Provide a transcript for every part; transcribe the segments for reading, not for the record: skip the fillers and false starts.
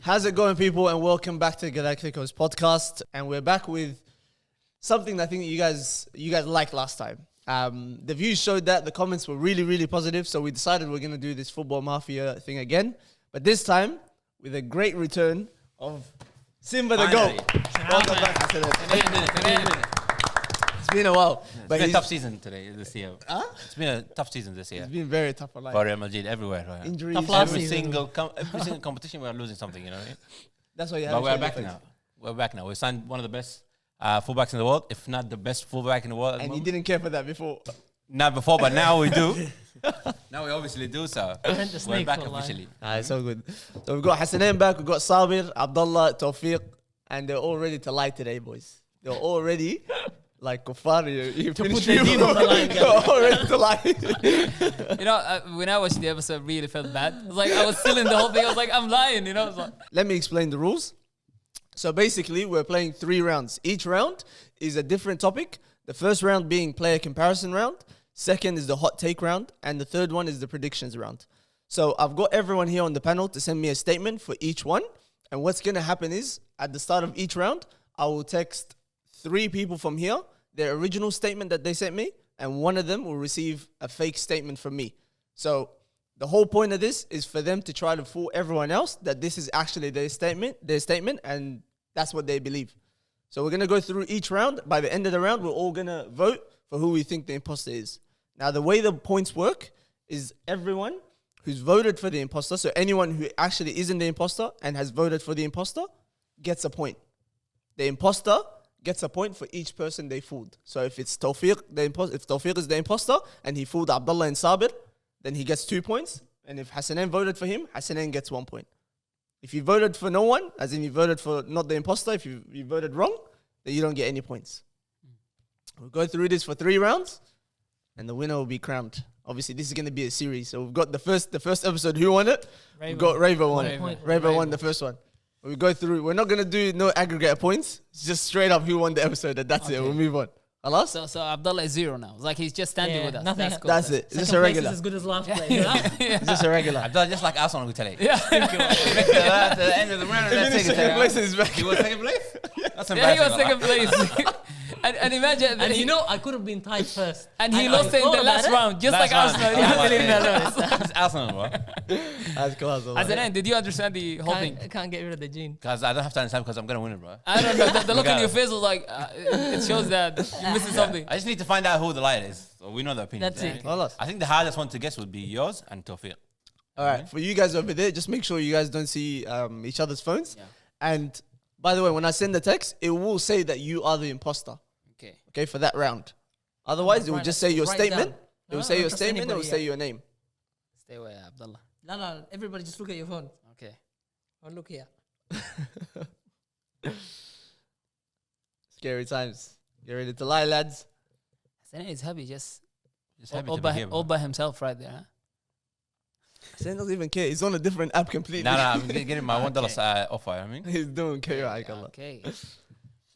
How's it going, people? And welcome back to GalacticOz Podcast. And we're back with something that I think you guys liked last time. The views showed that. The comments were really, really positive. So we decided we're going to do this Football Mafia thing again. But this time, with a great return of Simba the GOAT. Welcome back to It's been a while. It's been a tough season this year. It's been a tough season this year. It's been very tough. For Real Madrid, everywhere. Right? Injuries. Every single competition, we are losing something, you know what I mean? That's why you have But we're back now. We're back now. We signed one of the best fullbacks in the world, if not the best fullback in the world. And you didn't care for that before. Not before, but now we do. Now we obviously do, so we're back officially. It's so good. So we've got Hassanin back, we've got Sabir, Abdullah, Tawfiq, and they're all ready to lie today, boys. They're all ready, like Kuffar, you to put their team on the line. They're all ready to lie. You know, when I watched the episode, I really felt bad. It was like, I was still in the whole thing. I was like, I'm lying, you know? Like, let me explain the rules. So basically, we're playing 3 rounds. Each round is a different topic. The first round being player comparison round. Second is the hot take round. And the third one is the predictions round. So I've got everyone here on the panel to send me a statement for each one. And what's going to happen is, at the start of each round, I will text 3 people from here, their original statement that they sent me, and one of them will receive a fake statement from me. So the whole point of this is for them to try to fool everyone else that this is actually their statement, and that's what they believe. So we're going to go through each round. By the end of the round, we're all going to vote for who we think the imposter is. Now, the way the points work is everyone who's voted for the imposter, so anyone who actually isn't the imposter and has voted for the imposter, gets a point. The imposter gets a point for each person they fooled. So if it's Tawfiq, if Tawfiq is the imposter and he fooled Abdullah and Sabir, then he gets 2 points. And if Hassanin voted for him, Hassanin gets 1 point. If you voted for no one, as in you voted for not the imposter, if you voted wrong, then you don't get any points. We'll go through this for 3 rounds, and the winner will be crowned. Obviously, this is going to be a series. So we've got the first episode, who won it? We've got Rava won it. Rava won the first one. We go through, we're not going to do no aggregate points. It's just straight up who won the episode, and that's it. We'll move on. Allah? so Abdullah is 0 now. It's like he's just standing with us. That's cool. That's it. It's just a regular. Is as good as last place. It's just a regular. Abdullah, just like Arsenal, we tell you. Yeah. At the end of the round, Second place is back. He was second place? That's Yeah, he was embarrassing. second place. and imagine... And you know, I could have been tied first. And he lost it in the last round, just like Arsenal. It's Arsenal, bro. That's class. As an end, did you understand the whole thing? I can't get rid of the gene. Because I don't have to understand because I'm going to win it, bro. I don't know. The look on your face was like, it shows that you're missing something. I just need to find out who the liar is. So we know the opinion. That's it. Allah. I think the hardest one to guess would be yours and Tawfiq. All right, for you guys over there, just make sure you guys don't see each other's phones. Yeah. And by the way, when I send the text, it will say that you are the imposter. Okay, for that round. Otherwise, it will just say your statement. It will say your statement. It will say your name. Stay away, Abdullah. No, everybody just look at your phone. Okay. Oh, look here. Scary times. Get ready to lie, lads. Hassanin is happy, just happy all to by, be here, all by himself right there. Huh? Sen doesn't even care. He's on a different app completely. No, I'm getting my $1 offer, I mean. He's doing chaotic. Okay.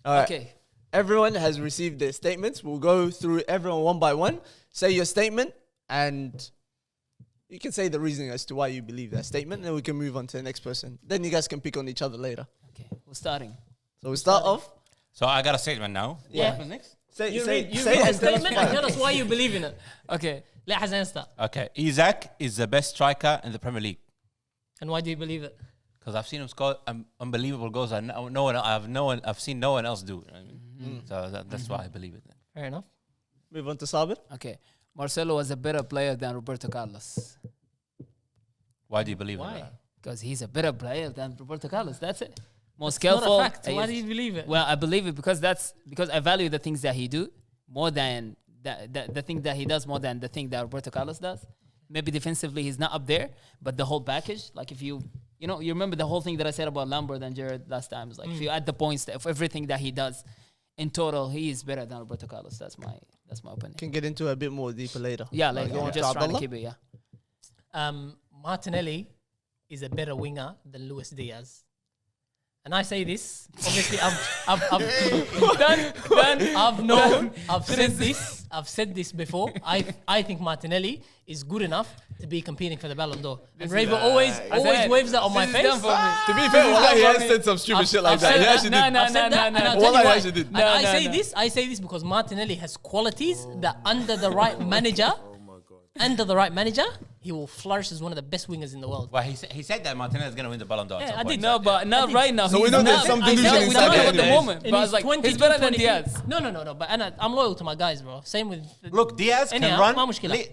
All right. Okay. Everyone has received their statements. We'll go through everyone one by one. Say your statement, and you can say the reasoning as to why you believe that statement, and then we can move on to the next person. Then you guys can pick on each other later. Okay. We're starting. So we start off. So I got a statement now. Yeah. What happens next? You Say read the statement and tell why. us why you believe in it. Okay. Let Hassan start. Okay. Isaac is the best striker in the Premier League. And why do you believe it? Because I've seen him score unbelievable goals that I've seen no one else do. You know what I mean? So that's why I believe it. Fair enough. Move on to Sabir. Okay. Marcelo was a better player than Roberto Carlos. Why do you believe Why? it? Because he's a better player than Roberto Carlos. That's it. More It's skillful. not a fact. Why do you believe it? Well, I believe it because I value the things that he do more than the thing that he does more than the thing that Roberto Carlos does. Maybe defensively he's not up there, but the whole package, like if you remember the whole thing that I said about Lambert and Jared last time. It's like if you add the points of everything that he does, in total he is better than Roberto Carlos. That's my opinion. Can get into a bit more deeper later. Yeah, like Go on to just trying to Abdullah. keep it. Yeah. Martinelli is a better winger than Luis Diaz. and I say this, obviously I've said this before. I think Martinelli is good enough to be competing for the Ballon d'Or. And Raver always waves that on my face. To be fair, he has said some stupid shit like that. He actually did. No. I say this because Martinelli has qualities that under the right manager, he will flourish as one of the best wingers in the world. Well, he said that Martinez is going to win the Ballon d'Or. Yeah, I did. No, but not right now. So we know there's some delusion inside there at the anyways. moment. But I was like, he's better than Diaz. No. But I'm loyal to my guys, bro. Same with. Look, Diaz can Anyhow, run. ما مشكلة.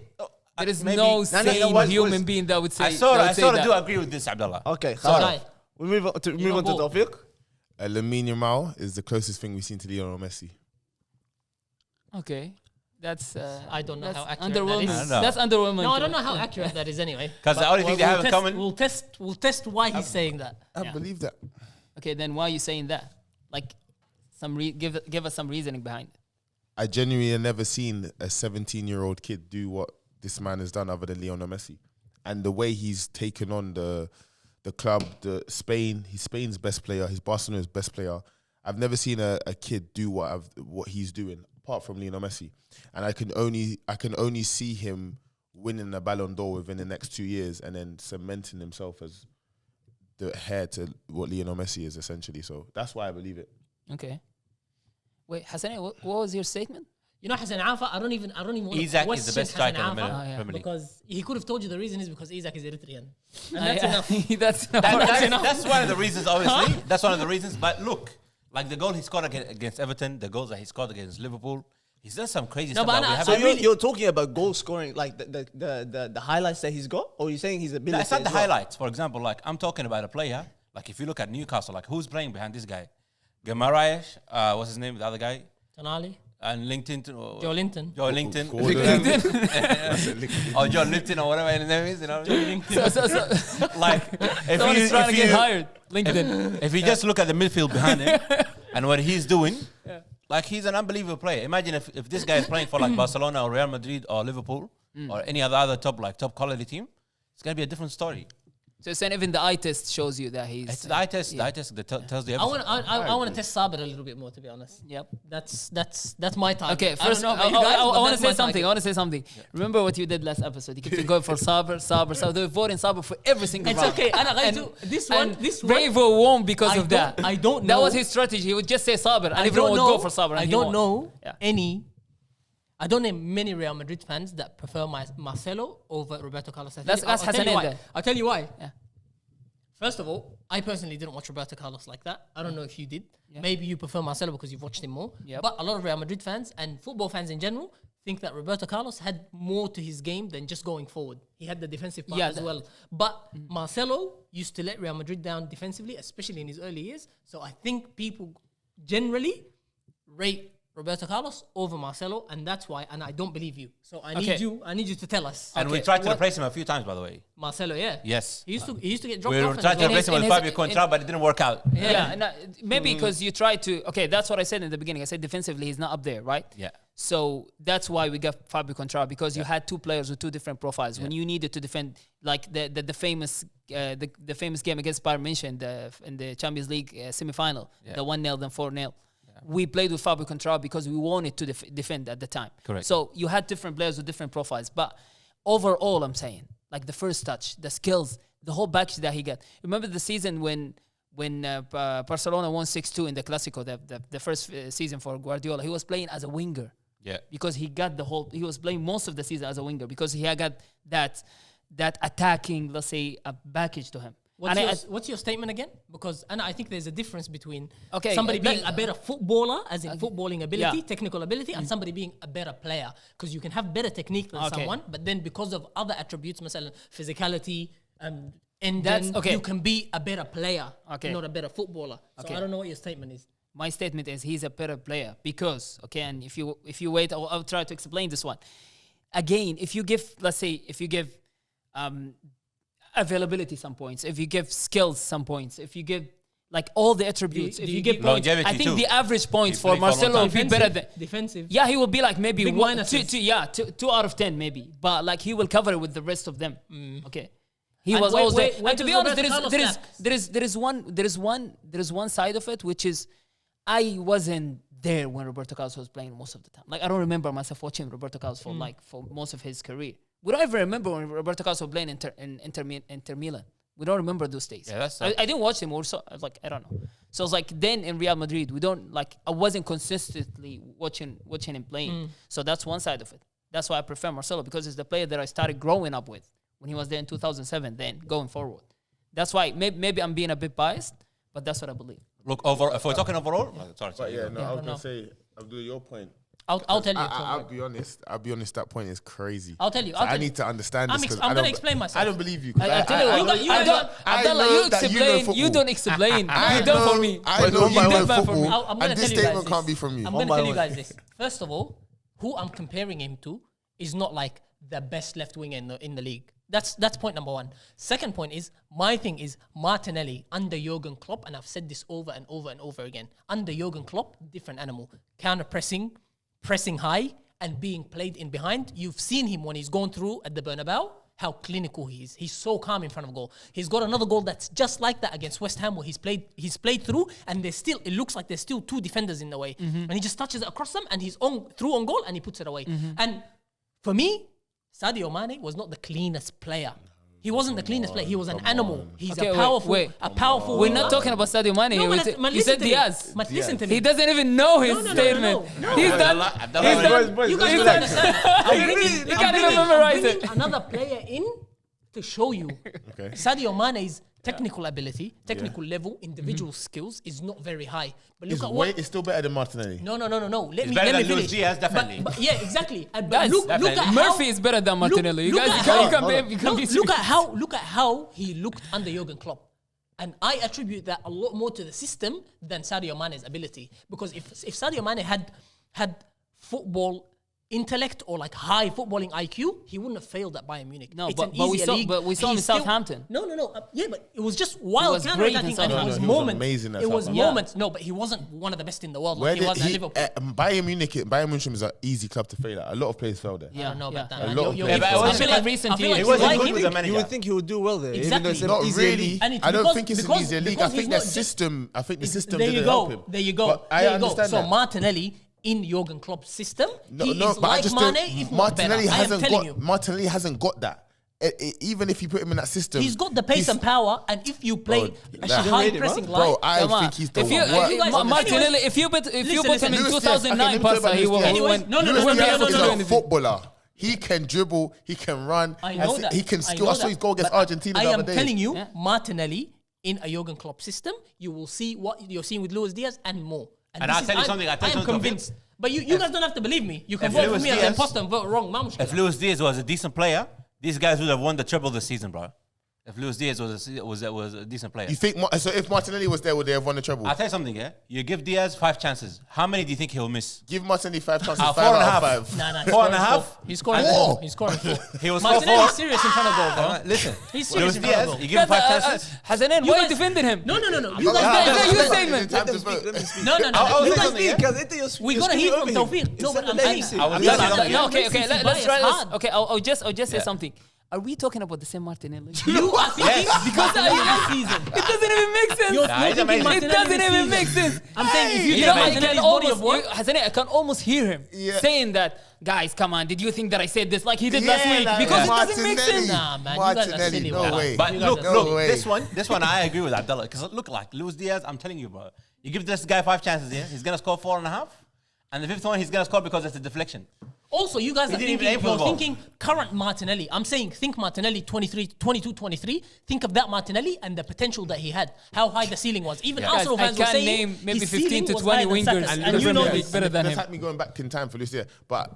There is Maybe- no No, sane human being that would say. I sort of that. do agree with this, Abdullah. Okay, Sorry. we move on to Tawfiq. Lamine Yamal is the closest thing we've seen to Lionel Messi. Okay, that's. I don't know that's how accurate that underwhelming. is. I don't know. That's underwhelming. No, I don't know how accurate that is anyway. 'Cause the But only thing they have in common- We'll test why he's saying that. I believe that. Okay, then why are you saying that? Like, give us some reasoning behind it. I genuinely have never seen a 17-year-old kid do what this man has done other than Lionel Messi. And the way he's taken on the club, he's Spain's best player, he's Barcelona's best player. I've never seen a kid do what he's doing, apart from Lionel Messi. And I can only see him winning the Ballon d'Or within the next 2 years and then cementing himself as the heir to what Lionel Messi is essentially. So that's why I believe it. Okay. Wait, Hassan, what was your statement? You know, Hassan Alfa, I don't even want to Isaac question is the best Hassan striker in the Alfa Premier League. because he could have told you the reason is because Isaac is Eritrean. And that's enough. That's enough. That's one of the reasons, obviously. That's one of the reasons. But look, like the goal he scored against Everton, the goals that he scored against Liverpool, he's done some crazy stuff. but that we I- So haven't. you're talking about goal scoring, like the highlights that he's got, or you're saying his ability? That's not the as well? highlights. For example, like I'm talking about a player. Like if you look at Newcastle, like who's playing behind this guy? Gamarayesh, what's his name? The other guy, Tonali, and LinkedIn. Joe Linton. Joe Linton. Gordon. Or John Linton or whatever his name is. You know. Like Someone is trying to get hired. LinkedIn. If you just look at the midfield behind him and what he's doing, like he's an unbelievable player. Imagine if this guy is playing for like Barcelona or Real Madrid or Liverpool or any other top quality team, it's gonna be a different story. So you're saying even the eye test shows you that he's. It's the eye test. The eye test that tells you I everything. want to test Sabir a little bit more, to be honest. Yep. That's my target. Okay, I first, don't know I about you guys, but want to that's say my something. target. I want to say something. Remember what you did last episode? You kept going for Sabir. They were voting Sabir for every single It's round. okay. This one. Raver won because I of that. I don't That know. was his strategy. He would just say Sabir, and I everyone don't would know. go for Sabir. And I he don't won. know Yeah. any. I don't know many Real Madrid fans that prefer Marcelo over Roberto Carlos. That's I'll tell Hassan you why. then. I'll tell you why. Yeah. First of all, I personally didn't watch Roberto Carlos like that. I don't know if you did. Maybe you prefer Marcelo because you've watched him more. Yep. But a lot of Real Madrid fans and football fans in general think that Roberto Carlos had more to his game than just going forward. He had the defensive part as well. But Marcelo used to let Real Madrid down defensively, especially in his early years. So I think people generally rate Roberto Carlos over Marcelo, and that's why. And I don't believe you. So I need you to tell us. And we tried to replace him a few times, by the way. Marcelo, yeah. Yes. He used to get dropped We off. tried to replace him with in Fabio his- Contral, but it didn't work out. Yeah, no, maybe because you tried to. Okay, that's what I said in the beginning. I said defensively he's not up there, right? Yeah. So that's why we got Fabio Contral, because you had two players with two different profiles. When you needed to defend, like the famous famous game against Bayern München in the Champions League semi-final, the 1-0 then 4-0. We played with Fabio Contral because we wanted to defend at the time. Correct. So you had different players with different profiles, but overall, I'm saying, like the first touch, the skills, the whole package that he got. Remember the season when Barcelona won 6-2 in the Clásico, the first season for Guardiola? He was playing as a winger. Yeah. Because he was playing most of the season as a winger because he had got that attacking, let's say, a package to him. What's your statement again? Because I think there's a difference between Okay, somebody being a better footballer, as in footballing ability, yeah. technical ability, and somebody being a better player. Because you can have better technique than someone, but then because of other attributes, مثلا physicality, you can be a better player, not a better footballer. So I don't know what your statement is. My statement is he's a better player because, and if you wait, I'll try to explain this one. Again, if you give availability some points, if you give skills some points, if you give like all the attributes, if you give points, longevity I think too. the average points for played for a long Marcelo time. would be better than Defensive. Yeah, he will be like maybe Big minuses. 2 out of 10 maybe, but like he will cover it with the rest of them. Okay, He And was where- always there. where- where And to be does honest, Roberto Carlos there is one side of it, which is I wasn't there when Roberto Carlos was playing most of the time. Like I don't remember myself watching Roberto Carlos for most of his career. We don't even remember when Roberto Carlos was playing in Inter Milan. We don't remember those days. Yeah, that's I didn't watch him. Also, I was like, I don't know. So it's like then in Real Madrid, we don't like. I wasn't consistently watching him playing. So that's one side of it. That's why I prefer Marcelo, because it's the player that I started growing up with when he was there in 2007. Then going forward, that's why maybe I'm being a bit biased, but that's what I believe. Look, if we're talking overall, sorry. But yeah, no, I was no. gonna say, Abdul, your point. I'll tell you. I'll be honest. That point is crazy. I'll tell you. So I'll I tell need you. to understand I'm this. ex- 'cause I'm I gonna don't- explain myself. I don't believe you. 'cause I tell you what, you I don't- Abdallah, know you that you know explain. You football. don't explain. I You done for know- me. I know one you by know one. football, I'm gonna and this tell you guys statement this. can't be from you. I'm One going to by tell you one. guys this. First of all, who I'm comparing him to is not like the best left winger in the league. That's point number one. Second point is, my thing is Martinelli under Jurgen Klopp, and I've said this over and over and over again. Under Jurgen Klopp, different animal. Counter pressing high, and being played in behind. You've seen him when he's gone through at the Bernabeu, how clinical he is. He's so calm in front of goal. He's got another goal that's just like that against West Ham, where he's played through, and it looks like there's still two defenders in the way. And he just touches it across them, and he's through on goal, and he puts it away. And for me, Sadio Mane was not the cleanest player. He wasn't the cleanest player. He was an animal. He's Okay, a powerful, wait. powerful. We're winger. not talking about Sadio Mane. No, here. man, You said listen to me. Diaz. Man, listen to me. He doesn't even know his No. statement. No. He's done. Boys, You guys let's don't relax. understand. You can't even memorize I'm bringing it. another player in to show you. Okay. Sadio Mane's technical ability, technical level, individual skills is not very high. But look at what. It's still better than Martinelli. No. Let me better than finish. Luis Diaz, definitely. But yeah, exactly. But Guys, look at definitely. how Murphy is better than Martinelli. You look guys, at you can't how- compare. You can't be serious. look at how he looked under Jurgen Klopp. And I attribute that a lot more to the system than Sadio Mane's ability. Because if Sadio Mane had football intellect or like high footballing IQ, he wouldn't have failed at Bayern Munich. No, It's but an we easier saw- league. but we saw him He's in still- Southampton. No. Yeah, but it was just wild was counter great in attacking, and it Southampton. was No, he was moments. amazing at It was Southampton. moments. No, but he wasn't one of the best in the world. Where Like he did was at he? Liverpool. Bayern Munich is an easy club to fail at. A lot of players fail there. I don't know about Yeah. that. A man. lot of You're- players. you're- Yeah, but it I wasn't feel in like- recent I feel years. like He he's wasn't like good him. with the manager. You would think he would do well there, even though Exactly. it's an Not easier really. league. And it's I don't because- think it's an because- easier league. I because think he's their not just- system. I think the system There you didn't go. help him. There you go. But I There you go. understand So that. Martinelli in Jurgen Klopp's system, he is but I like just Mane, don't. if not Martinelli better. I am hasn't telling got. you. Martinelli hasn't got that. Even if you put him in that system, He's got the pace he's- and power, and if you play a nah. high Rated, pressing bro. line, Bro, I Come on. think he's the If you, worst. you guys- Martinelli, anyways, if you put him listen. in Luis Diaz, 2009, okay, let me Pasta, tell he you will. about Anyways, Luis no, Diaz. no, Luis Diaz no, is no, a no. footballer. He can dribble. He can run. I know that. He can I score. know I saw his goal against But Argentina I the am other day. telling you, Yeah. Martinelli in a Jurgen Klopp system, you will see what you're seeing with Luis Diaz and more. And this I'll is- tell you I'm- something, I'll tell you I am something, convinced. But you guys don't have to believe me. You can If vote for Luis me as an Diaz- imposter and vote wrong. If Luis Diaz was a decent player, these guys would have won the treble this season, bro. If Luis Diaz was a decent player. You think so? If Martinelli was there, would they have won the treble? I'll tell you something, yeah? You give Diaz 5 chances. How many do you think he'll miss? Give Martinelli 5 chances. 5 4.5. out of 5. Nah, Four and a half? He's scoring Four. 4. He's scoring 4. He was Martinelli's 4-4. serious in front of goal, bro. Listen, He's Luis serious in front of Diaz, goal. you give him 5 chances. Hasanen, You why are you guys- defending him? No. You Yeah, guys yeah, don't. you statement. Time to Let vote. them speak. No. I'll You say guys something, yeah? We got to hear from Tawfiq. No, but I'm saying. I was telling you something, No, yeah? okay. Let's Bias try this. hard. Okay, I'll just say Yeah. something. Are we talking about the same Martinelli? You are thinking Yes. because of season. It doesn't even make sense. You're Nah, he's thinking amazing. It Martinelli doesn't this even season. make sense. I'm saying if you He's get amazing. Martinelli's body of work, Hasanen, I can almost hear him Yeah. saying that. Guys, come on! Did you think that I said this like he did last Yeah, week? like Because Martinelli. it doesn't make sense. Nah, man, you guys are Martinelli, silly, no bro. way. But You guys look, are No way. this one I agree with Abdullah. Because look, like Luis Diaz, I'm telling you, bro. You give this guy 5 chances here, he's gonna score 4.5, and the 5th one he's gonna score because it's a deflection. Also, you guys are didn't even thinking, aim for the you're ball. thinking current Martinelli. I'm saying think Martinelli 22-23. Think of that Martinelli and the potential that he had. How high the ceiling was. Even Yeah. Arsenal Guys, I fans were can't saying name maybe his 15 ceiling to was 20 higher than wingers Saka's. and And you know Liverpool this. is better than Let's him. have me going back in time for this year, but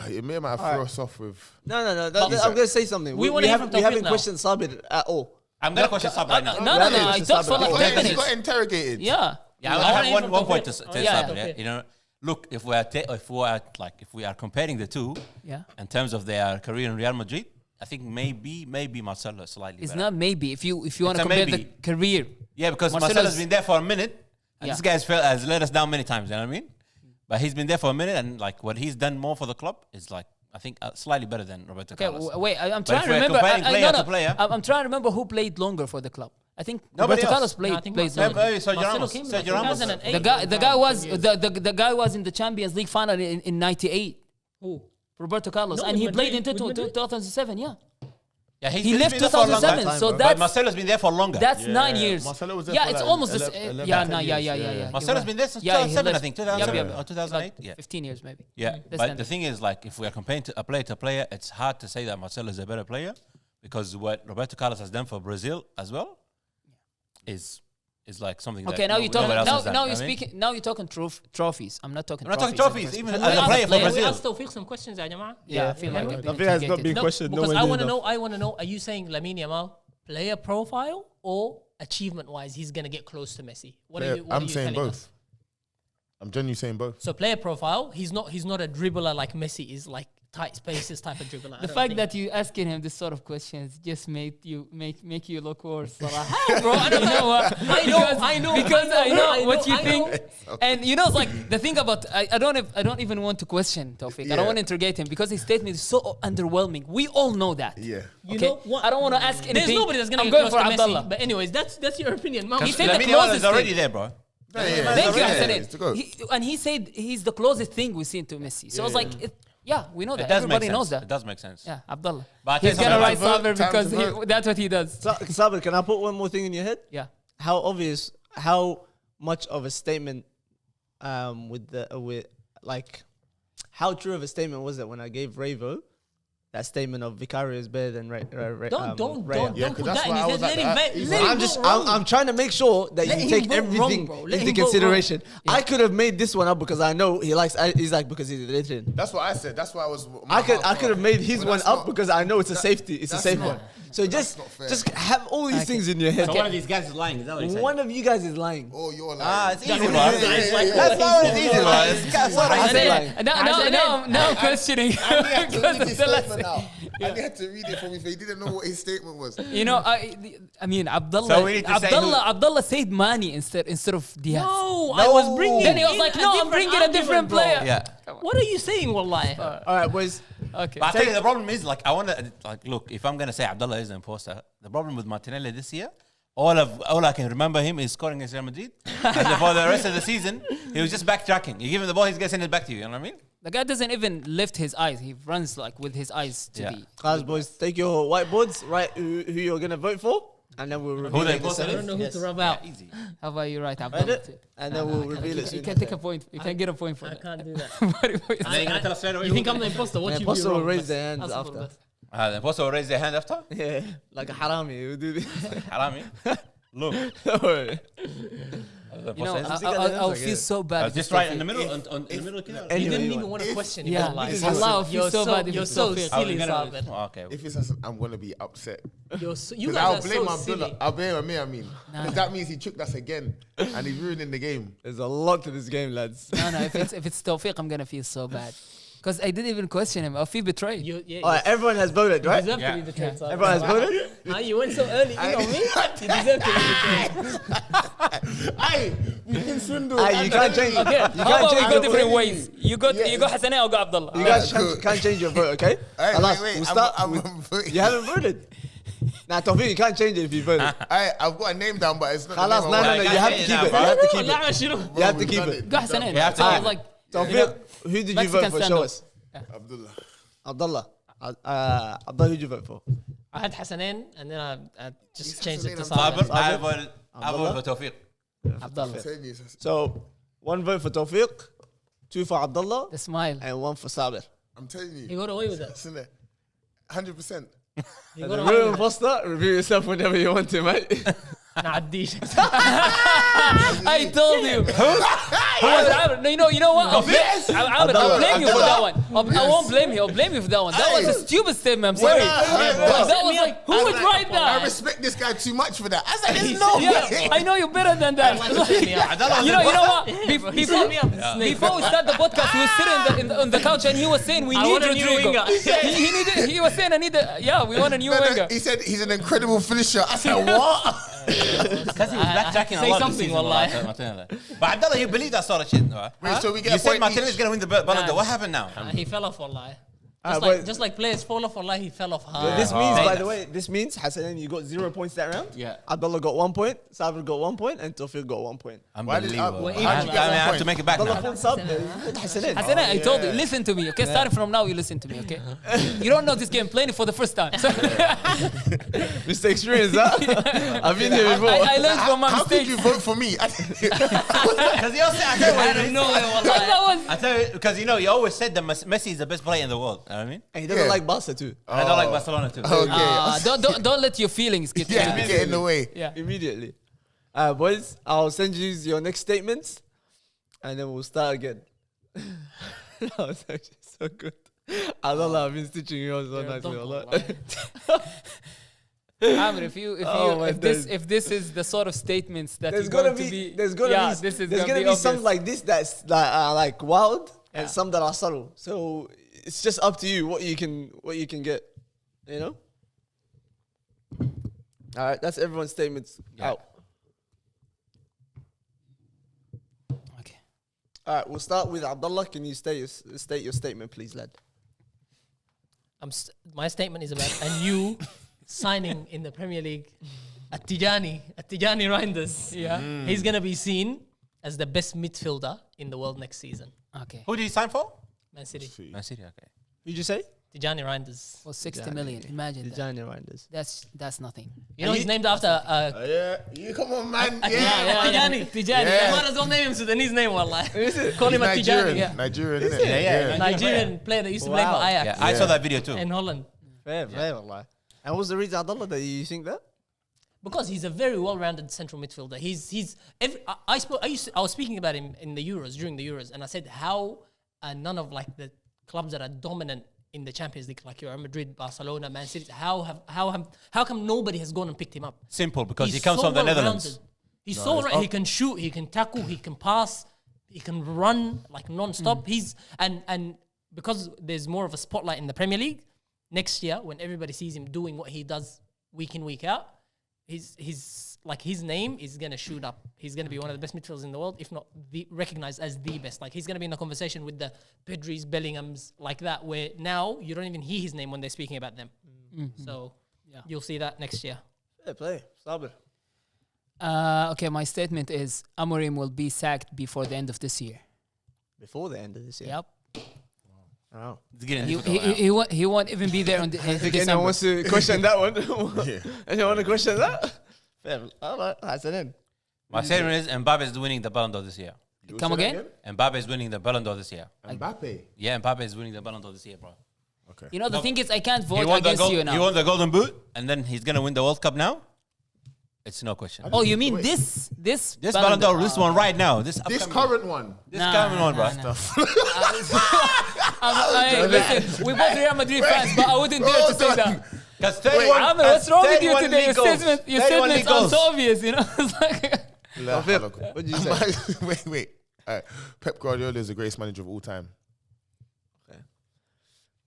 it may might throw us off with. No. I'm going to say something. We wanna hear from we haven't Tawfiq now. questioned Sabir at all. I'm gonna question Sab right now. No, We haven't I questioned talked for Sabir. like He 10 got minutes. interrogated. Yeah. Yeah, I I wanna have hear one from point to Tawfiq. say. Yeah, Sabir, yeah? Tawfiq. You know, look, if we are comparing the two, Yeah. in terms of their career in Real Madrid, I think maybe Marcelo is slightly It's better. not maybe. If you want It's to a compare the maybe. career. Yeah, because Marcelo's- Marcelo's been there for a minute, and Yeah. this guy's has let us down many times. You know what I mean? But he's been there for a minute, and like what he's done more for the club is like I think slightly better than Roberto Okay, Carlos. wait. I'm But trying if to we're remember. comparing player to player- I'm trying to remember who played longer for the club. I think Nobody Roberto else. Carlos No, I played think played Marcelo- longer. Sergio Marcelo Ramos. came in Sergio Ramos. 2008. The guy was in the Champions League final in '98. Who? Roberto Carlos, No, and with he Madrid, played into with Madrid. 2007. Yeah, Yeah, he left been there for a long 2007. time. So bro. But that's Marcelo's been there for longer. that's 9 years. Marcelo was there Yeah, for it's like almost the 11, same. Yeah, 10 years, yeah. Marcelo's been there since Yeah, he 2007, I left. think. Yep, 2007 yep. or 2008. Yeah. 15 years maybe. Yeah, That's but standard. the thing is, like, if we are comparing a player to player, it's hard to say that Marcelo is a better player because what Roberto Carlos has done for Brazil as well is like something. Okay, that now you're talking. nobody else has done, Now I you're mean? speaking. Now you're talking trophies. I'm not talking. I'm not talking trophies. trophies, even As as a player for player. We Brazil. asked Tawfiq some questions, يا جماعة. Yeah, I feel like Yeah. I've been Tawfiq has not interrogated. been No, questioned. because nowhere I near want to enough. know. I want to know. Are you saying Lamine Yamal player profile or achievement-wise, he's gonna get close to Messi? What are you? What are I'm you saying telling both. us? I'm genuinely saying both. So player profile, he's not a dribbler like Messi is, like tight spaces type of dribbler. The fact that you asking him this sort of questions just make you look worse. How, bro? I don't know what. I know what you think. And you know, it's like the thing about I don't even want to question Tawfiq. I don't Yeah. want to interrogate him because his statement is so underwhelming. We all know that. Yeah. You Okay? know what? I don't want to ask anything. There's nobody that's gonna I'm get going close for to Abdullah. Messi. But anyways, that's your opinion, man. He said the Lamine Yamal closest is already thing. there, bro. Thank you, Yeah, Hassan. it's to go. And he said he's the closest thing we've seen to Messi. So it's like, we know It that. does Everybody make knows sense. that. It does make sense. Yeah, Abdullah. But I He's tell you gonna something, write Vote, Saber because time to vote. that's what he does. Sabir, can I put one more thing in your head? Yeah. How much of a statement how true of a statement was it when I gave Ravo that statement of Vicario is better than Don't Raya? put that's that in why I his was head. like Let him that. vote. Let him I'm trying to make sure that Let you him take vote everything wrong, bro. Let into him vote consideration. wrong. I could have made this one up because I know he's like because he's Eritrean. That's what I said. That's why I was. I could have made his But one that's up not- because I know it's a safety. It's a that's safe not- one. So just not fair. have all these things in your head. So one of these guys is lying. Is that what you're saying? One of you guys is lying. Oh, you're lying. Ah, it's easy, bro. yeah. That's not it's easy, bro. It's What I not said lying. lying. Now I'm questioning. I had to read his Because statement now. I had to read it for me. If he didn't know what his statement was. you know, I mean, So we need to say Abdullah said Mani instead of Diaz. No, I was bringing. Then he was in like, a no, I'm different bringing a different argument, bro. player. Yeah. What are you saying, wallahi? All right, boys. Okay. But I tell you, the problem is, like, I want to, like, look, if I'm going to say Abdullah is an imposter, the problem with Martinelli this year, all I can remember him is scoring against Real Madrid. And for the rest of the season, he was just backtracking. You give him the ball, he's going to send it back to you. You know what I mean? The guy doesn't even lift his eyes. He runs like with his eyes to Yeah. the. Guys, boys, take your whiteboards, write who you're gonna vote for, and then we'll reveal the it in a imposter I second. don't know who to rub out. Easy. How about you write Write Abdullah? it, and then we'll reveal it You soon. can take a point. You can get a point for I that. can't do that. And then you're going to tell us straight away. You think I'm the imposter? What The you imposter do will wrong? raise Bas. their hands Answer for after. bas. The imposter will raise their hand after. Yeah, like a harami. We'll do this. Harami. Look. Don't worry. You know, imposter I'll like feel it. so bad. just right in the middle. In the middle. You Anyway, didn't even want to question it. Yeah, wallahi. Allah, I feel so bad if You're it's so Tawfiq. silly, Sabir. Oh, okay. If it's Hassan, I'm gonna be upset. You Because guys I'll are blame so Abdullah. silly. I'll blame me. I mean, because that means he tricked us again, and he's ruining the game. There's a lot to this game, lads. No, if it's Tawfiq, I'm gonna feel so bad because I didn't even question him. I'll feel betrayed. All right, everyone has voted, You right? deserve to Yeah. be betrayed, Sabir. Everyone has voted. You went so early in on me. You deserve to be betrayed. Hey, we can swindle. Aye, you can't change. Okay, You how can't about we change go your different vote. ways? You go Hassan, I'll go Abdullah. You guys Alright, can't change your vote, okay? Hey, Alas, wait, we'll start. I'm with- voting. You haven't voted. Nah, Tawfiq, you can't change it if you voted. I've got a name down, but it's not. Alas, the no, name I no, want. you have to keep it. You have to keep it. لا شنو You have to We've keep done it. Go Hassan. You have to So, keep it. like Tawfiq, who did you Mexican vote for? stand Show up. us. Abdullah. Abdullah. Abdullah, who did you vote for? I had Hassanin and then I just changed it to Hassanin. Sabir. I voted for Tawfiq. Abdullah. Tell you, So, one vote for Tawfiq, two for Abdullah, The smile. and one for Sabir. I'm telling you. He got away with it. Listen there. 100%. He And got the away real with it. imposter, review yourself whenever you want to, mate. نعديش. I told you. Who was Amr? No, you know what? I'll blame you for that one. I won't blame you. I'll blame you for that one. That was a stupid statement. I'm sorry. But that was like, who would write I that? respect this guy too much for that. I said, there's no Yeah, way. I know you better than that. You know what? He set me up. Before we start the podcast, we were sitting on the couch and he was saying we I need want a new Rodrigo. winger. He was saying yeah, we want a new winger. He said he's an incredible finisher. I said, what? Because he was backtracking say a lot something, this season. wallahi. Martinelli. But Abdullah, you believe that sort of shit, right? Wait, so we get You a said point Martinelli's each. going to win the Ballon d'Or. What happened now? He fell off wallahi. Just like players fall off, Allah, he fell off hard. This means, by the way, this means Hassan, you got 0 points that round. Yeah. Abdullah got 1 point, Sabir got 1 point, and Tawfiq got 1 point. Unbelievable. Why did- I have to make it back Abdullah now. full sub. Hassan. Hassan, I told you, listen to me, okay? Starting from now, you listen to me, okay? You don't know this game, playing it for the first time. So Mr. Experience, huh? I've been here before. I learned from my How could mistakes. you vote for me? Because he also, I tell you what it is. That was- I tell you, because you always said that Messi is the best player in the world. You know what I mean? And he doesn't Yeah. like Barca too. I don't like Barcelona too. Okay. Don't let your feelings get Yeah, you. get in the way. Yeah. Immediately. Boys, I'll send you your next statements, and then we'll start again. That was actually so good. I don't know, I've been stitching you on so nicely. Amr, if days. this is the sort of statements that There's you're gonna going to be, be, there's gonna yeah, be, this is there's gonna gonna be be some obvious. like this that's like wild, Yeah. and some that are subtle. So it's just up to you what you can get. You know. All right, that's everyone's statements out. Okay. All right, we'll start with Abdullah. Can you state your statement, please, lad? My statement is about a new signing in the Premier League. Tijani Reinders. Yeah. He's gonna be seen as the best midfielder in the world next season. Okay. Who did he sign for? Man City. Man City, okay. Who'd you say? Tijani Reinders. For 60 million. Imagine that. Tijani Reinders. That's nothing. You know he's named after Yeah, you come on, man. Tijani. Tijani. Yeah. Might as well name him Sudanese name, wallah. Call him a Tijani. Nigerian, Yeah. Nigerian, isn't Yeah, yeah. it? Nigerian player that used to play for Wow. Ajax Yeah, I saw that video too. in Holland. Fair, wallah. And what's the reason, Abdullah, that you think that? Because he's a very well-rounded central midfielder. I was speaking about him in the Euros, during the Euros, and I said how none of like the clubs that are dominant in the Champions League, like Real Madrid, Barcelona, Man City, how come nobody has gone and picked him up? Simple, because he He's comes so from the well-rounded. Netherlands. He's so right. He can shoot, he can tackle, he can pass, he can run like non-stop. He's and because there's more of a spotlight in the Premier League, next year when everybody sees him doing what he does week in, week out, his name is gonna shoot up. He's gonna be one of the best midfielders in the world, if not recognized as the best. Like he's gonna be in a conversation with the Pedris, Bellinghams, like that, where now you don't even hear his name when they're speaking about them. So you'll see that next year. Fair play. Sabir. Okay, my statement is Amorim will be sacked before the end of this year. Before the end of this year. Yep. Wow. It's getting difficult now. He won't even be there on the I think anyone wants to question that one. Anyone want to question that? Fair. All right. That's an end. My statement is Mbappe is winning the Ballon d'Or this year. Come again? Mbappe is winning the Ballon d'Or this year. Mbappe. Yeah, Mbappe is winning the Ballon d'Or this year, bro. Okay. You know, the thing is, I can't He vote won, against you now. he won the Golden Boot, and then he's gonna win the World Cup now. It's no question. Oh, you mean this This Ballon d'Or, this one right now, this This upcoming- current one. this current one, bro. Listen, we both Real Madrid fans, but I wouldn't dare to say that. Because 31, Amr, what's wrong with you 31 today? Your league goals. statements 31 league are goals. so obvious, you know? It's like What did you say? Wait. All right. Pep Guardiola is the greatest manager of all time.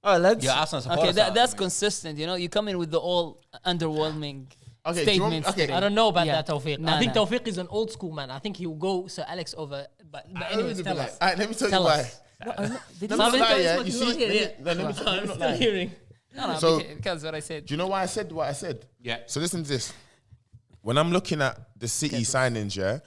All right, lads. Yeah, Arsenal supporters. okay, that's are- consistent, you know? You come in with the all underwhelming Okay, do you want- statements. okay. today. I don't know about Yeah. that, Tawfiq. Nah, I think nah. Tawfiq is an old school man. I think he'll go Sir Alex over. But anyways, tell us. All right, let me tell you Tell why. us. Let me Sabir, not lie, tell us yeah. what You you see, want to hear, let me I'm not still lie. hearing. No, So- because what I said. Do you know why I said what I said? Yeah. So listen to this. When I'm looking at the City signings, yeah,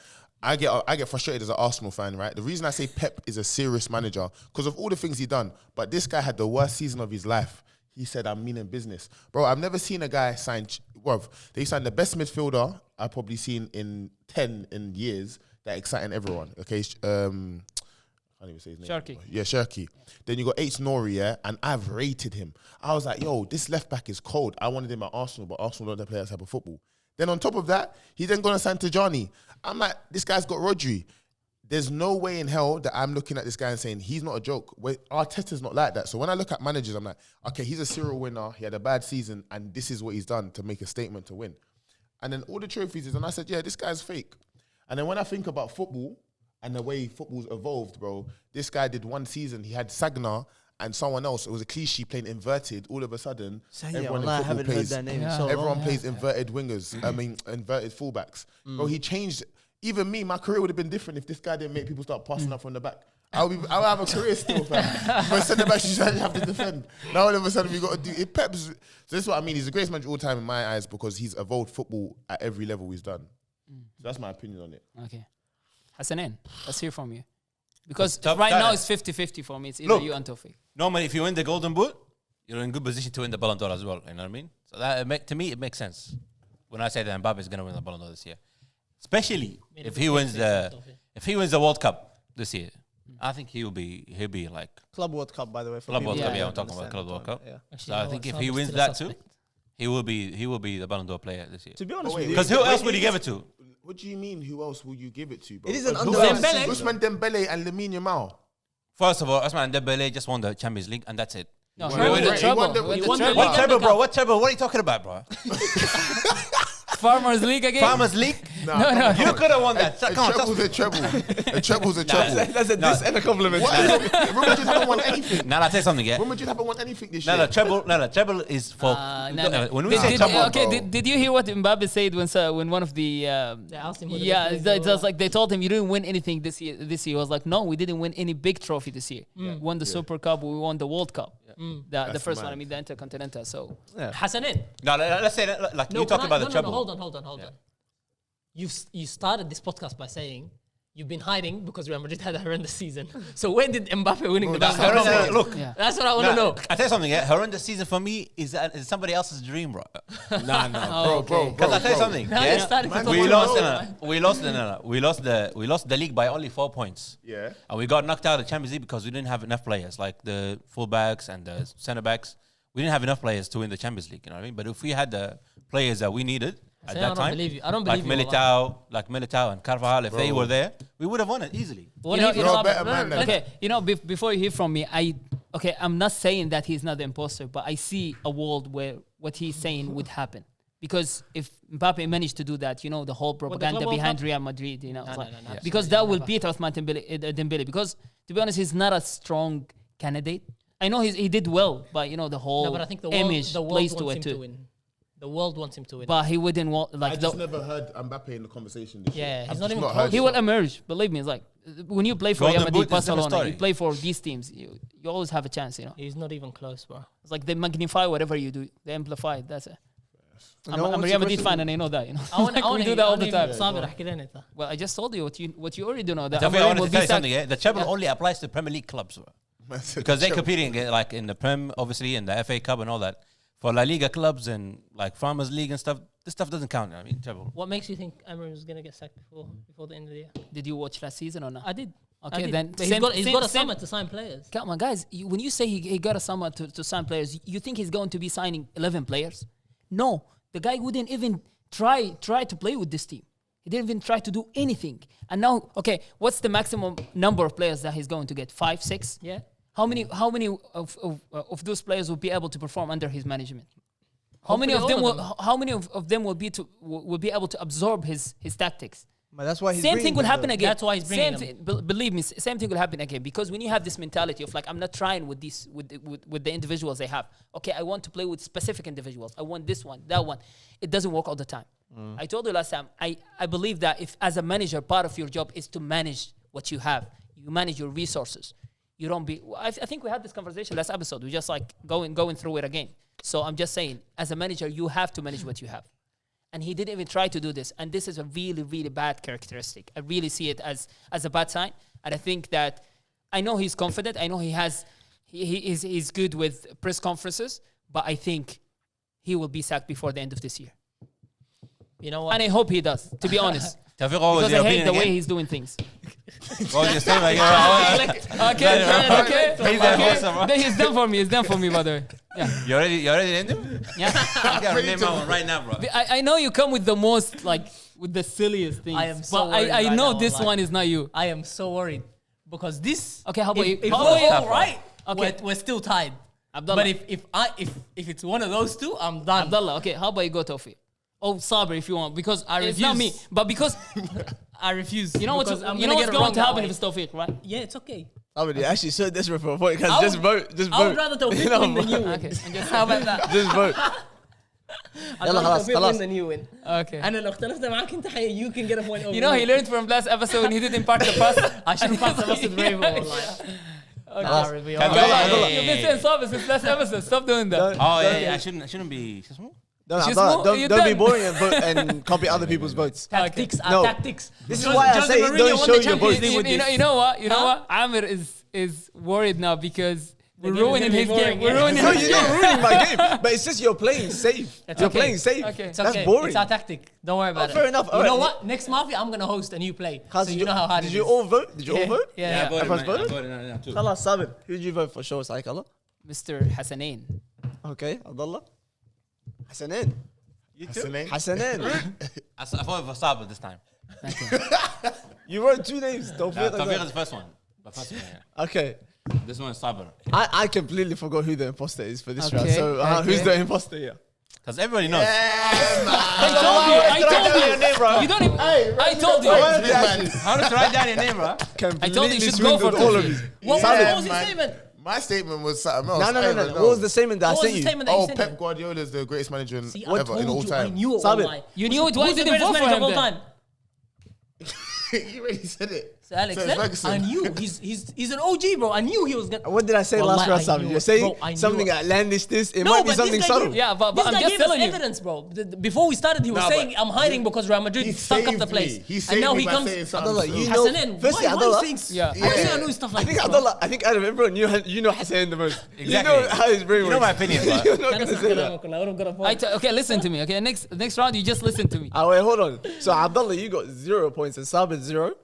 I get frustrated as an Arsenal fan, right? The reason I say Pep is a serious manager because of all the things he done, but this guy had the worst season of his life. He said, "I'm meaning business, bro." I've never seen a guy sign. Well, they signed the best midfielder I've probably seen in 10 years. That exciting everyone. Okay, I can't even say his name. Sharky. Yeah, Sharky. Then you got H Nori, yeah, and I've rated him. I was like, yo, this left back is cold. I wanted him at Arsenal, but Arsenal don't play that type of football. Then on top of that, he then gone to Sant'Giani. I'm like, this guy's got Rodri. There's no way in hell that I'm looking at this guy and saying he's not a joke. Arteta's not like that. So when I look at managers, I'm like, okay, he's a serial winner. He had a bad season, and this is what he's done to make a statement to win. And then all the trophies is, and I said, yeah, this guy's fake. And then when I think about football and the way football's evolved, bro, this guy did one season. He had Sagna and someone else. It was a cliche playing inverted. All of a sudden, everyone in I football haven't heard plays. that name in so Everyone long. plays inverted wingers. I mean, inverted fullbacks. Bro, he changed. Even me, my career would have been different if this guy didn't make people start passing up from the back. I'll have a career still, fam. But centre back, you have to defend. Now all of a sudden we got to do it. Pep's. So this is what I mean. He's the greatest manager of all time in my eyes because he's evolved football at every level he's done. So that's my opinion on it. Okay. Hassanin, let's hear from you. Because Top right talent. now it's 50-50 for me. It's either Look. you and Tawfiq. Normally, if you win the Golden Boot, you're in good position to win the Ballon d'Or as well. You know what I mean? So that to me, it makes sense when I say that Mbappe is going to win the Ballon d'Or this year, especially if he wins the World Cup this year. I think he'll be like Club World Cup, by the way. For Club people World who Cup. don't Yeah, I'm talking about understand Club World the Cup. point, yeah. So I think if he wins that too, he will be the Ballon d'Or player this year. To be honest wait, with you, Because who else would he give it to? What do you mean? Who else will you give it to, bro? It is an Who underrated else? season. Usman Dembele and Lamine Yamal. First of all, Ousmane Dembele just won the Champions League, and that's it. No, Wait, he won wait, the wait, he treble. won the- He won he the won the treble. What treble, bro? What treble? What are you talking about, bro? Farmers League again? Farmers League? Nah, No. You could have won that. A treble's a treble. A treble's a treble. that's a diss and a compliment. What? Real Madrid haven't won anything. Now, I'll tell you something, yeah? Real Madrid haven't won anything this No, year. treble is for... No. When we say Did, treble... okay, bro. did you hear what Mbappe said when one of the... They asked him who the yeah, best player it was like they told him you didn't win anything this year. He was like, no, we didn't win any big trophy this year. We won the Super Cup, we won the World Cup. The That's first mad. one, I mean the Intercontinental. So Hassanin. No, let's say that, like, you talk about the treble. Hold on. You started this podcast by saying you've been hiding because Real Madrid had a horrendous season. So when did Mbappe winning the That's Ballon d'Or? horrendous. Look, yeah. That's what I want to know. I tell you something, yeah? Horrendous season for me is somebody else's dream, bro. Bro. Because I tell you something, Now yeah? you're starting to talk We too lost, much. we lost the league by only 4 points. Yeah. And we got knocked out of the Champions League because we didn't have enough players, like the fullbacks and the centre backs. We didn't have enough players to win the Champions League, you know what I mean? But if we had the players that we needed at I that don't time, believe you. I don't like believe you, Militao and Carvajal, if they were there, we would have won it easily. What You know, if you you're a stop- better man than- okay, before you hear from me, I'm not saying that he's not the imposter, but I see a world where what he's saying would happen. Because if Mbappe managed to do that, the whole propaganda Club World behind Cup? Real Madrid, it's no, like, no, because that will beat Ousmane Dembele. Because to be honest, he's not a strong candidate. I know he did well, but the whole No, but I think the image world plays to wants it him to too. win. The world wants him to win. But he wouldn't want I just never heard Mbappe in the conversation this year. Yeah, he's I've not just even heard close. he it. will emerge. Believe me, it's like when you play for Golden Real Madrid, Boot is a different Barcelona, you story. play for these teams, you always have a chance. He's not even close, bro. It's like they magnify whatever you do, they amplify it. That's it. I'm a what's Real your Madrid question? fan, and I know that. I want we do that all the time. Sabir, احكي لنا انت. Well, I just told you what you already know. That Tell me, I Amorim wanted will to be tell you sacked. something, yeah? The treble only applies to Premier League clubs, bro. Because they're competing like in the Prem, obviously, in the FA Cup and all that. For La Liga clubs and like Farmers League and stuff, this stuff doesn't count. I mean, treble. What makes you think Amorim is gonna get sacked before the end of the year? Did you watch last season or not? I did. Okay, I did. then But same- he's got a same- summer to sign players. Come on, guys. When you say he got a summer to sign players, you think he's going to be signing 11 players? No, the guy wouldn't even try to play with this team. He didn't even try to do anything. And now, okay, what's the maximum number of players that he's going to get? 5, 6? Yeah. How many of those players will be able to perform under his management? How many Hopefully of them all will? of them. How many of them will be able to absorb his tactics? But that's why he's Same bringing thing will them, happen though. again. That's why he's bringing Same them. believe me, same thing will happen again. Because when you have this mentality of like, I'm not trying with these with the individuals they have. Okay, I want to play with specific individuals. I want this one, that one. It doesn't work all the time. I told you last time. I believe that if as a manager, part of your job is to manage what you have. You manage your resources. You don't be. I think we had this conversation last episode. We just like going through it again. So I'm just saying, as a manager, you have to manage what you have. And he didn't even try to do this. And this is a really, really bad characteristic. I really see it as a bad sign. And I think that I know he's confident. I know he's good with press conferences. But I think he will be sacked before the end of this year. You know what? And I hope he does, to be honest. Tawfiq, what was Because your I hate opinion the way again? he's doing things. What was your statement again? Okay. Then he's done for me. He's done for me, by the way. Yeah. You already named him? Yeah. I gotta name that one right now, bro. I know you come with the most, like, with the silliest things. I am so but worried I right know now, this like- one is not you. I am so worried because this. Okay, how about you? If How we're about all right, Okay. we're still tied. Abdullah. But if it's one of those two, I'm done. Abdullah, okay, how about you go Tawfiq? Oh, Sabir if you want, because I it's not me. refuse. But because, I refuse. you know what's, because I'm you know gonna what's get it going wrong to that happen way. if it's Tawfiq, right? Yeah, it's okay. I mean, you're actually so desperate for a point. I Just would- vote. Just vote. I would rather Tawfiq win than you. Okay. How about that? Just vote. يلا خلاص خلاص. Then you win. Okay. أنا لو اختلفت معاك أنت you can get a point over You know, me. he learned from last episode when he didn't impart the pass. I should have passed the mustard very well. Sorry, You've been saying Sabah since last episode. Stop doing that. Oh yeah, I shouldn't be. Don't be boring and vote and copy other people's votes. Tactics are No. tactics. This is why I say don't show your votes. You know what? Amir is worried now because we're game is ruining gonna be his boring, game. We're yeah. ruining No, his you're game. not ruining my game, but it's just you're playing safe. You're okay. playing safe. Okay. It's That's okay. boring. It's our tactic. Don't worry about it. fair enough. You know Alright. what? Next Mafia, I'm gonna host and you play. Cause So you know how hard it is. Did you all vote? Did you all vote? Yeah. Everyone's voted? too. خلاص صابر. Who did you vote for? Show us like Allah. Mr. Hassanain. Okay, Abdullah. Hassanin. Hassanin? Hassanin. I voted for Sabah this time. You wrote two names. Don't forget Tawfiq is that. the first one. The first one, yeah. Okay. This one is Sabah. I completely forgot who the imposter is for this Okay, round. So who's okay. the imposter here? Because everybody knows. I told you. You don't even. I told you. How to write down your name, bro? I told you you should go for all of Tawfiq. you. What Yeah, was your man. statement? My statement was something else. No. I don't know. What was the statement that I What was sent the you? statement that you Oh, sent Pep him? Guardiola is the greatest manager See, I ever in told all you, I time. knew it. Sabir. wallahi. You knew it. Why Who's the didn't greatest vote for manager him of all then? time? You already said it. So Alex, So said, Ferguson. I knew he's an OG, bro. I knew he was gonna. What did I say Wallahi, last round, I Sabir? knew You're it. saying Bro, I knew something it. outlandish. It No, might be but something this guy subtle. gave- Yeah, but This I'm guy just gave us telling you. evidence, bro. Before we started, he was Nah, saying, but "I'm hiding because Real Madrid He stuck up saved the place." me. He And saved now me he by comes. saying something. Abdullah, you know. Hassanin, Firstly, why Abdullah. things? Yeah. How do you know stuff I like think this, bro? Abdullah. I think out of everyone, you know Hassan the most. Exactly. You know how his brain You works. know my opinion, bro. You're not Can I gonna say say that. I don't got a point. Okay, listen to me. Okay, next round, you just listen to me. Wait, hold on. So Abdullah, you got 0 points and Sabir 0.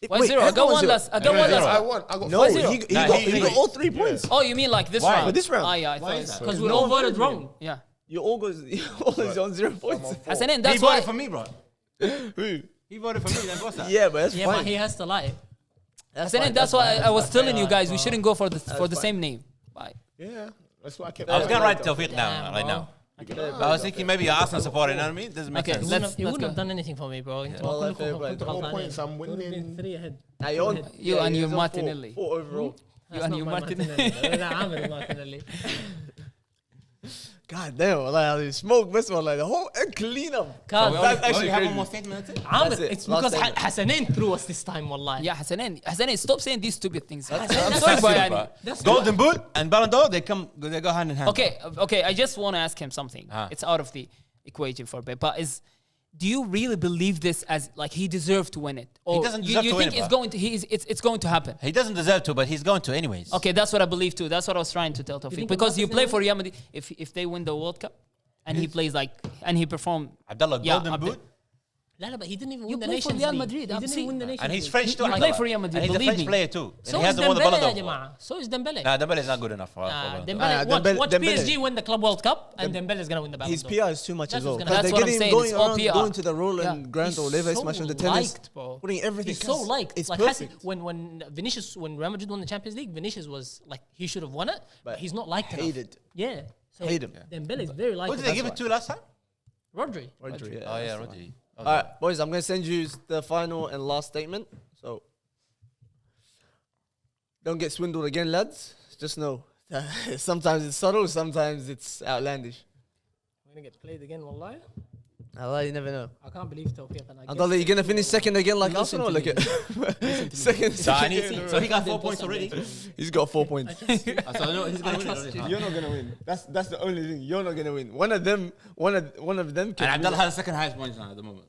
Why Wait, zero? I got everyone one zero. less. I got one Everyone less. I won. I got No, five. he Nah, got all 3 points. Oh, you mean like this Why? round? For this round. Ah, yeah, I Why thought is that? Because we all voted wrong. Yeah. You all got on 0 points. Hassanain, He that's why. voted for me, bro. Who? He voted for me. Then what's that? Yeah, but that's Yeah, but fine. he has to lie. Hassanain, that's why I was telling you guys we shouldn't go for the same name. Bye. Yeah, that's what I kept. I was gonna write Tawfiq Damn, down right bro. now. But I was thinking maybe you're Arsenal supporter, you know what I mean? Doesn't make Okay, sense. He wouldn't go. have done anything for me, bro. Well, fair play. كنت All غلطانين. points, I'm Would have been winning. 3 ahead. Now you're on, You and he's your on Martinelli. 4 overall. You That's and not you, my Martinelli. لا عامل Martinelli. God damn, like smoke this one, like the whole clean up. Cause That's actually have one crazy. more statement. That's it. عامل, That's it. it's Last because statement. Hassanin threw us this time, wallahi. Yeah, Hassanain, stop saying these stupid things. I'm that's sorry, bro. Bayani. That's Golden Boot and Ballon d'Or, they go hand in hand. Okay. I just want to ask him something. It's out of the equation for Pep, but do you really believe this as like he deserved to win it? Or doesn't you deserve to win think it, it's bro. going to it's going to happen? He doesn't deserve to, but he's going to anyways. Okay, that's what I believe too. That's what I was trying to tell Tawfiq. think Because you Mbappe's play gonna for Real Madrid, if they win the World Cup, and he plays like and he performed. Abdullah, Golden up there. Boot. لا لا, but he didn't even You win the play for Nations Real League. Madrid, He I'm didn't seeing even win the that. Nations And he's League. French too. You Abdullah. play for Real Madrid, And he's a believe French me. player too. And So he is hasn't won the Dembele Ballon يا d'Or. جماعة. So is Dembele. Nah, Dembele is not good enough for Ballon d'Or. Dembele, watch Dembele. PSG win the Club World Cup and Dembele is gonna win the Ballon His d'Or. PR is too much That's as well. what's Because gonna- they're That's what I'm getting him saying, going it's all around, PR. going to the roll Yeah. and Grand He's Oleve, so smashing the tennis, liked, bro. putting everything. He's so liked. It's Like perfect. when Real Madrid won the Champions League, Vinicius was like he should have won it, but he's not liked enough. hated. Yeah. So Hate him. Dembele is very liked. What did they give it to last time? Rodri. Rodri, Oh yeah, Rodri. All right, boys, I'm going to send you the final and last statement. So don't get swindled again, lads. Just know sometimes it's subtle, sometimes it's outlandish. We're gonna get played again, wallahi. Allah, you never know. I can't believe Tawfiq and I. Abdullah, you going to finish second again like Listen Arsenal? to Look me. at second. So I need. second. So he got 4 points already. He's got 4 points. So I know he's gonna win already. You're not gonna win. That's the only thing. You're not gonna win. One of them can And Abdullah has the second highest points now at the moment.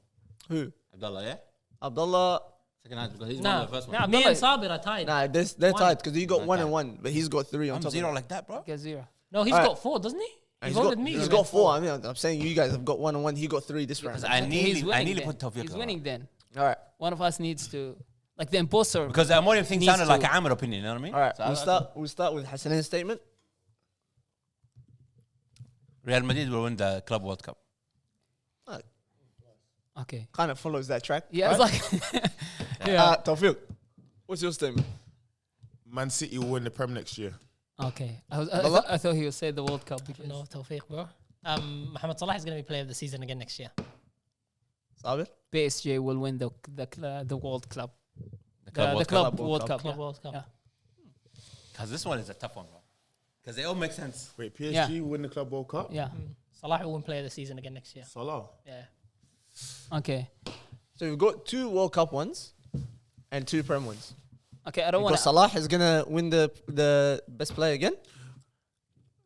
Who? Abdullah, yeah? Abdullah. Second highest because he's one Nah, of the first nah, ones. me and Sabir are tied. Nah, they're One. tied because you got Not 1 tied. and 1, but he's got 3 on I'm top. zero of it. like that, bro. Get 0. No, he's Alright. got 4, doesn't he? He He's voted got, me. he's got 4. I mean, I'm saying you guys have got 1 and 1. He got 3 this round. Because I nearly then. put Tawfiq He's on. winning then. All right, One of us needs to, like the imposter. Because the Ammonium thing Needs sounded to. like an Amr opinion, you know what I mean? all right. So We'll start with Hassan's statement. Real Madrid will win the Club World Cup. Okay. Kind of follows that track. Yeah, right? it's like. Tawfiq, what's your statement? Man City will win the Prem next year. Okay. I thought he would say the World Cup. Because No, Tawfiq, bro. Mohamed Salah is going to be player of the season again next year. Sabir? PSG will win the World Club. The The Club Club World Cup. World Cup. Club yeah. World Cup. Yeah. Because this one is a tough one, bro. Because they all make sense. Wait, PSG Yeah. will win the Club World Cup? Yeah. Salah will win Player of the Season again next year. Salah. Yeah. Okay. So we've got 2 World Cup ones and 2 Prem ones. Okay, I don't want Because to. Salah is gonna win the best player again.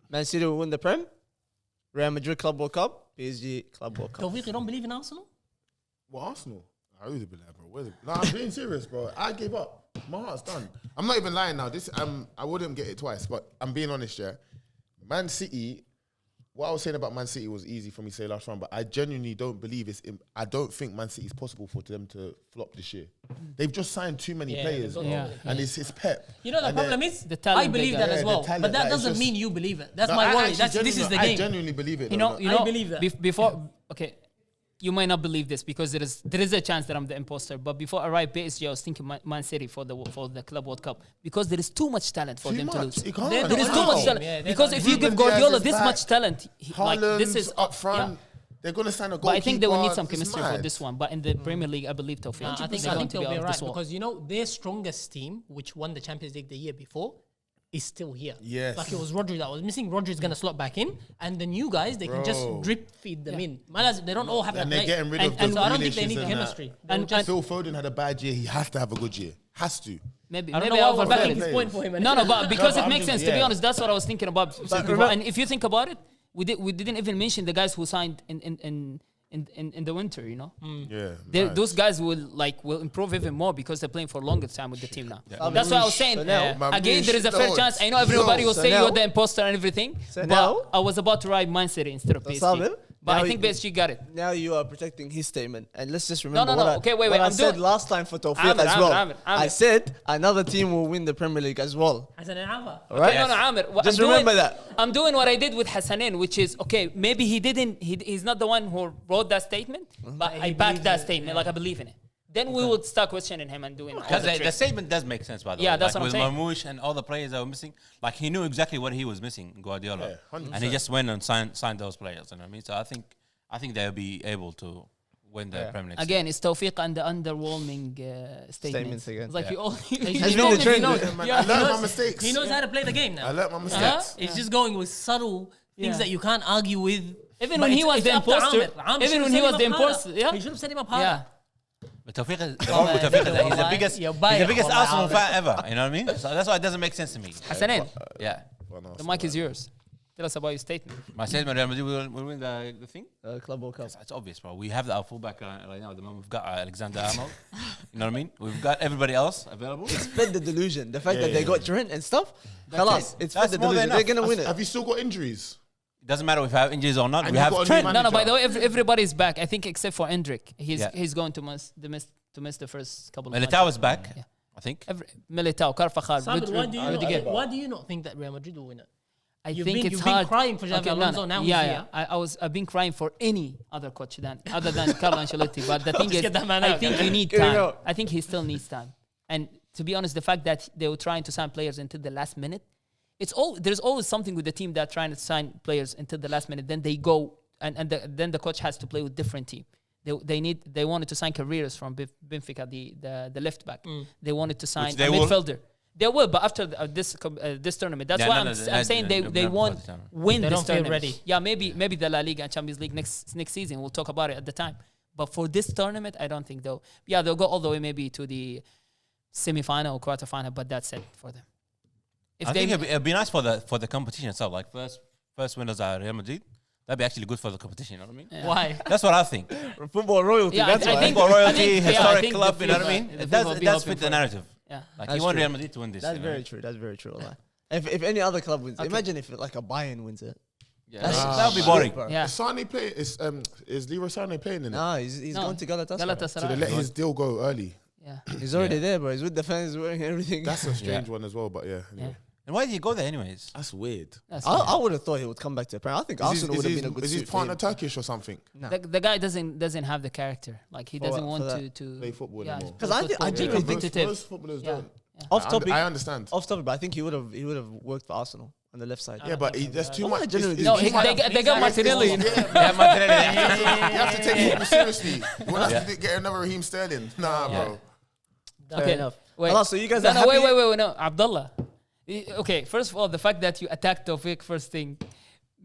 Man City will win the Prem. Real Madrid Club World Cup. PSG Club World Cup. Tawfiq, you don't believe in Arsenal? What, Arsenal? I really believe that, bro. Where's it? No, I'm being serious, bro. I gave up. My heart's done. I'm not even lying now. I wouldn't get it twice, but I'm being honest, yeah. Man City, what I was saying about Man City was easy for me to say last round, but I genuinely don't believe I don't think Man City is possible for them to flop this year. They've just signed too many players, bro. Yeah. And it's Pep. You know the And problem is the talent I believe they that got. as Yeah, well, the talent, but that like, it's doesn't just- mean you believe it. That's No, my I worry. actually This is the I game. genuinely believe it. You though, know, I believe that. before, okay, you might not believe this because there is a chance that I'm the imposter. But before I write PSG, I was thinking Man City for the Club World Cup because there is too much talent for Too them much. to lose. You can't. They're There is not too a much team. talent Yeah, they're because not if a you Ruben give Diaz Guardiola is this back. much talent, like this Haaland's is up front. yeah. They're going to sign a goalkeeper. But I think they will need some It's chemistry for mad. this one. But in the Premier League, I believe Tawfiq. I think they're going to they'll be out of right this wall. because you know their strongest team, which won the Champions League the year before, is still here. Yes. Like it was Rodri that was missing. Rodri's gonna slot back in, and the new guys they can just Bro. drip feed them in. Malas, they don't all have And to they're play. getting rid of and the so I don't think they Grealishes need and chemistry. that. They'll And- just- Phil Foden had a bad year. He has to have a good year. Has to. Maybe I don't maybe know I why we're overbet backing it. his point for him. No, but because but it I'm makes just- sense. To be yeah. honest, that's what I was thinking about. remember- And if you think about it, we didn't even mention the guys who signed in the winter. You know, Yeah. mad. those guys will improve even more because they're playing for longer time with the team now. That's why I was saying. So now- Again, there is a fair Yo, chance. I know everybody will so say now- you're the imposter and everything, So but now- I was about to write Man City instead of PSG. Sabir, But now I think you- PSG got it. Now you are protecting his statement, and let's just remember no, what okay, wait, what I I'm said doing- last time for Tawfiq Amir, as well. Amir. I said another team will win the Premier League as well. Hassan and Ava. All right, Okay, no, Amir. Just remember that. I'm doing what I did with Hassanin, which is okay. Maybe he's not the one who wrote that statement, but I backed that statement. Like I believe in it. Then we would start questioning him and doing all Because the the tricks. statement does make sense, by the way. Yeah, that's like what I'm with saying. Marmoush and all the players that were missing, like he knew exactly what he was missing, Guardiola, Yeah, 100%. and he just went and signed those players. You know what I mean? So I think they'll be able to win the Premier League. Again, it's Tawfiq and the underwhelming statements. Statements again. It's like Yeah. you all. Has been the trend. I learned my mistakes. He knows how to play the game now. I learned my mistakes. It's just going with subtle things Yeah. that you can't argue with. Even But when he it's- was it's the up to imposter, Amir. Amir even should when have he set was the him up harder. imposter, yeah. He should have set him up harder. Yeah. But Tawfiq is the problem with Tawfiq is that he's the biggest, You're he's the biggest biased. Arsenal fan ever. You know what I mean? So that's why it doesn't make sense to me. Hassanin, Yeah, the mic is yours. Tell us about your statement. my statement: Real Madrid will win the thing. Club World Cup. It's obvious, bro. We have our fullback right now. At the moment, we've got Alexander Arnold. You know what I mean? We've got everybody else available. Fed the delusion. The fact Yeah, that they yeah, got Trent and stuff. Khalas, it's fed That's the more than delusion. They're enough. gonna win it. Have you still got injuries? It doesn't matter if we have injuries or not. And We you've have got a new Trent. manager. No, by the way, everybody's back. I think except for Endrick. Yeah. He's going to miss the first couple of Militao matches. is back. Yeah. I think. Militao, Carvajal, Sabir, Rudiger. why do you not think that Real Madrid will win it? I You've think been- it's you've been hard. crying for Xavi Alonso, now he's here. I've been crying for any other coach other than Carlo Ancelotti. But the thing Just is, get that man I out, think guys. you need Get him time. out. I think he still needs time. And to be honest, the fact that they were trying to sign players until the last minute, there's always something with the team that trying to sign players until the last minute. Then they go then the coach has to play with different team. They wanted to sign Carreras from Benfica, the left back. They wanted to sign they a will. midfielder. They will, but after this tournament, that's Yeah, why no, I'm saying they no, won't for the tournament. win They this don't feel tournament. ready. Yeah, maybe the La Liga and Champions League next season. We'll talk about it at the time. But for this tournament, I don't think they'll. Yeah, they'll go all the way maybe to the semi-final or quarter-final, but that's it for them. If I they think it'd be nice for the competition itself. Like first winners are Real Madrid. That'd be actually good for the competition. You know what I mean? Yeah. Why? That's what I think. Football royalty. Yeah, That's I why. think- Football royalty, I historic think club. the You know what I FIFA mean? the It FIFA does be fit hoping the for- narrative. yeah. Like That's you want true. Real Madrid to win this. That's you know? very true. That's very true. Like, if any other club wins, imagine if like a Bayern wins it. Yeah, That's- that would be boring. Bro. Yeah. Is Sane play? Is Leroy Sane playing in it? Nah, he's No, going to Galatasaray. So they let his deal go early. Yeah. He's already there, bro. He's with the fans, wearing everything. That's a strange one as well, but yeah. Anyway. And why did you go there anyways? That's weird. That's I would have thought he would come back to Japan. I think Arsenal would have been a good Is his suit for partner him. Turkish or something? the guy doesn't have the character. Like he For doesn't what? want For to Play football yeah, anymore. 'Cause I think- I be genuinely think competitive. Most footballers Yeah. don't. Off topic, I understand. off topic, but I think he would have worked for Arsenal on the left side. Yeah, but there's too Oh, much. I genuinely No, think it's too much- they got Martinelli. Yeah, Martinelli. You have to take football seriously. You won't have to get another Raheem Sterling. Nah, bro. Okay, enough. Wait. Halas, so you guys No, are no, wait, happy? no, Abdullah. Okay, first of all, the fact that you attacked Tawfiq first thing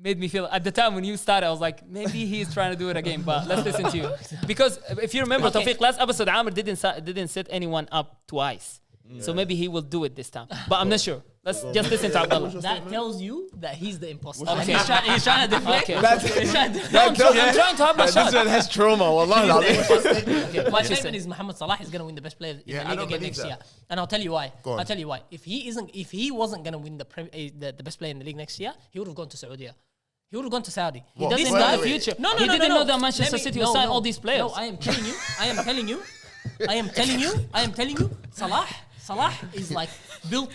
made me feel at the time when you started, I was like, maybe he's trying to do it again. But let's listen to you because if you remember, Tawfiq, last episode, Amr didn't set anyone up twice. So maybe he will do it this time, but I'm not sure. Let's just listen to Abdullah. That tells you that he's the imposter. Okay. He's trying to deflect. Okay. I'm trying to have my shot. This one has trauma. Wallah. Okay, My statement is Muhammad Salah is going to win the best player in the I league don't again believe next that. year, and I'll tell you why. Go on. I'll tell you why. If he wasn't going to win the best player in the league next year, he would have gone to Saudi. He would have gone to Saudi. He doesn't Wait, know the wait. future. No. He didn't know that Manchester City will sign all these players. No, I am telling you. Salah is like built.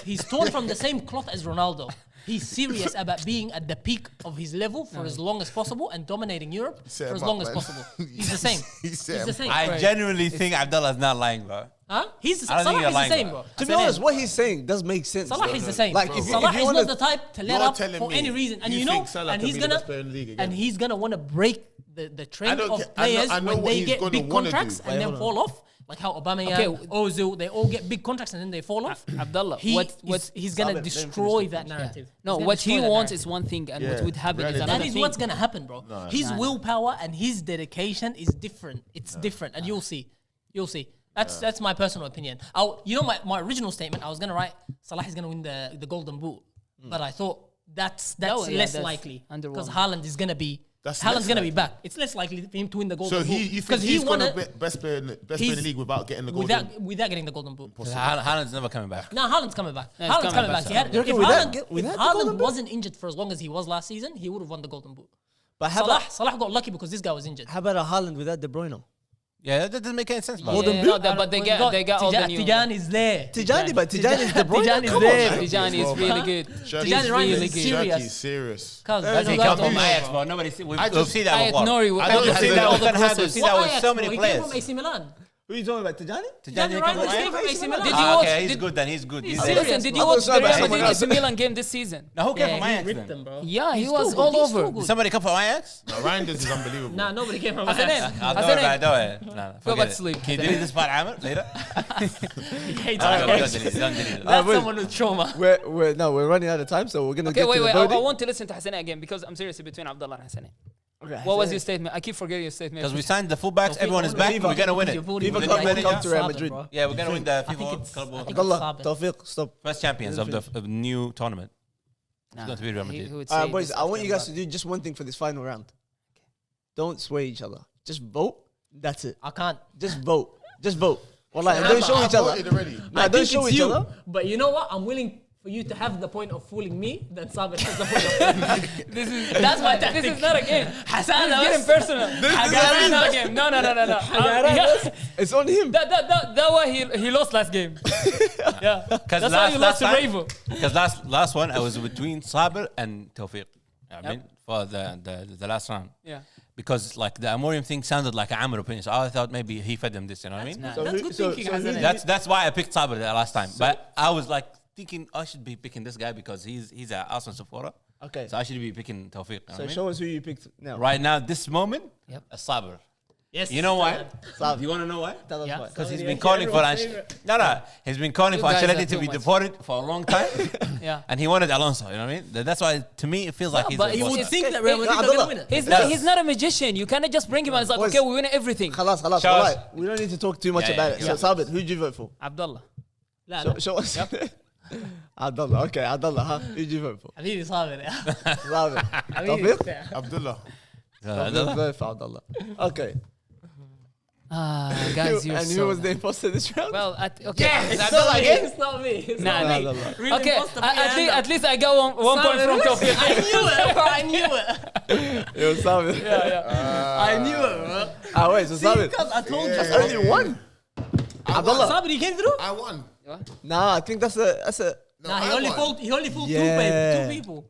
He's torn from the same cloth as Ronaldo. He's serious about being at the peak of his level for as long as possible and dominating Europe for as long as possible. He's the same. He's the same. I genuinely think Abdullah's not lying, bro. Huh? I don't think you're Salah is the lying, same, bro. bro. To be honest, what he's saying does make sense. Salah is the same. Like, Like if you Salah is wanna- not the type to let You're up telling for me any reason, and you you know, think Salah and can he's be the gonna best player in the league again? and he's gonna want to break the trend I know of players I know when what they he's get gonna big wanna do. contracts and then fall off. Like how Aubameyang, Ozil, they all get big contracts and then they fall off. Abdullah, He's gonna Let him destroy finish that narrative. No, He's gonna what he destroy that wants narrative. is one thing, and Yeah. what would happen is That another That is thing. what's gonna happen, bro. His willpower and his dedication is different. It's different, and you'll see. That's my personal opinion. My original statement, I was gonna write Salah is gonna win the Golden Boot, but I thought that's yeah, less that's likely underwhelming. because Haaland is gonna be. That's Haaland's less gonna be likely. back. It's less likely for him to win the Golden So Boot you think he's going to be best player in the league without getting the golden? without getting the Golden Boot. Haaland's never coming back. No, Haaland's coming back. Yeah, he's Haaland's coming back. You reckon without the Golden Haaland Boot? wasn't injured for as long as he was last season, he would have won the Golden Boot. But how about Salah got lucky because this guy was injured. how about a Haaland without De Bruyne? Yeah, that doesn't make any sense, bro. Golden Yeah, Boot? no, but they got all the new. Tijan is there. Tijani, but Tijani is De Bruyne. Tijani is Come there. on, man. Tijani is really good. Tijani Ryan really is good. serious. Shaqi, serious. Cause That's you he guys come don't from know, Ajax, bro. bro. We've seen that Ayat before. Nouri, I don't We've see seen that that with with process. We've seen that with so many He came players. from AC Milan. Who are you talking about? Tijani? Tijani Ryan came from AC Milan. Did you Ah, watch? okay, he's did- good then. He's good. He's serious. there. Listen, did I you thought watch so, the but Real someone Madrid else. AC Milan game this season? Now who came Yeah, from he Ajax ripped then? them, bro. Yeah, he He's was too all good. He's too over. good. Somebody come from Ajax? No, Reinders is unbelievable. Nah, nobody came from Hasanen. Ajax. I'll do it, Hasanen. man. Do it. No, Go forget back it. to sleep. Can you delete this part, Amr, later? He hates Don't Ajax. delete it. Don't delete it. That's wait. someone with trauma. We're running out of time, so we're gonna Okay, get wait. to the I voting. want to listen to Hassane again because I'm serious between Abdullah and Hassane. Okay, What was Hassane. your statement? I keep forgetting your statement. Because we signed the fullbacks, everyone is back, we're gonna win it. FIFA Within Club a World minute, Cup yeah? to Real Madrid. Yeah, we're gonna win the I think FIFA it's- Club I World think Cup. Abdullah, Sabit. Tawfiq, stop. First champions of the new tournament. Nah, going to be Real he Madrid. would All right, say boys, this I want you after guys to do just one thing for this final round. Don't sway each other. Just vote. That's it. I can't. Just vote. Just vote. Wallahi, and Nah, don't but show I each other. voted already. Nah, I don't think show it's each you. other. But you know what? I'm willing for you to have the point of fooling me, then Sabit has the point of fooling me. That's my tactic. This is not a game. Hassan, It's getting personal. This is not a game. No. Yeah. It's on him. That why he lost last game. Yeah. That's why you lost to Ravo. Because last one, I was between Sabir and Tawfiq. I mean, for the last round. Yeah. Because like the Amorium thing sounded like an Amr opinion, so I thought maybe he fed them this, you know what I mean? Nah. That's good thinking, Hassan. That's why I picked Sabir the last time. But I was like thinking I should be picking this guy because he's an Arsenal supporter. Okay. So I should be picking Tawfiq. You know So what I mean? show us who you picked now. Right now, this moment, Yep. a Sabir. Yes. You know why? Sabir. Do you want to know why? Tell us Yeah. why. Because he's Sabir, been yeah, calling for everyone's favorite. he's been calling You for guys Ancelotti are to too be much. deported for a long time, Yeah. and he wanted Alonso. You know what I mean? That's why to me it feels like he's. but a You boss. would It's- think that Real Madrid are Abdullah. going to win it. He's not a magician. You cannot just bring him and it's like, Boys. okay, we win everything. Khalas. Show us. Wallahi, we don't need to talk too much Yeah, about yeah, it. yeah. So, Sabit, who did you vote for? Abdullah. لا لا Show us. Abdullah. Okay, Abdullah, huh? Who did you vote for? حبيبي صابر يا Sabit. حبيبي Tawfiq? Abdullah. Tawfiq voted for Abdullah. Okay. Guys, you're And so who was bad. the imposter this round? Well, okay. It's not me. It's not me. It's Nah, not nah, me. nah, nah. Really Okay, imposter propaganda. at least I got one point from Tawfiq. I knew it, bro. I knew it. It was Sabit. I knew it, bro. Ah, wait, so Sabit. Because I told That's you. only one. Abdullah. Sabri, you came through? I won. Nah, I think that's a No, Nah, he I only won. fooled. He only fooled Yeah. two people.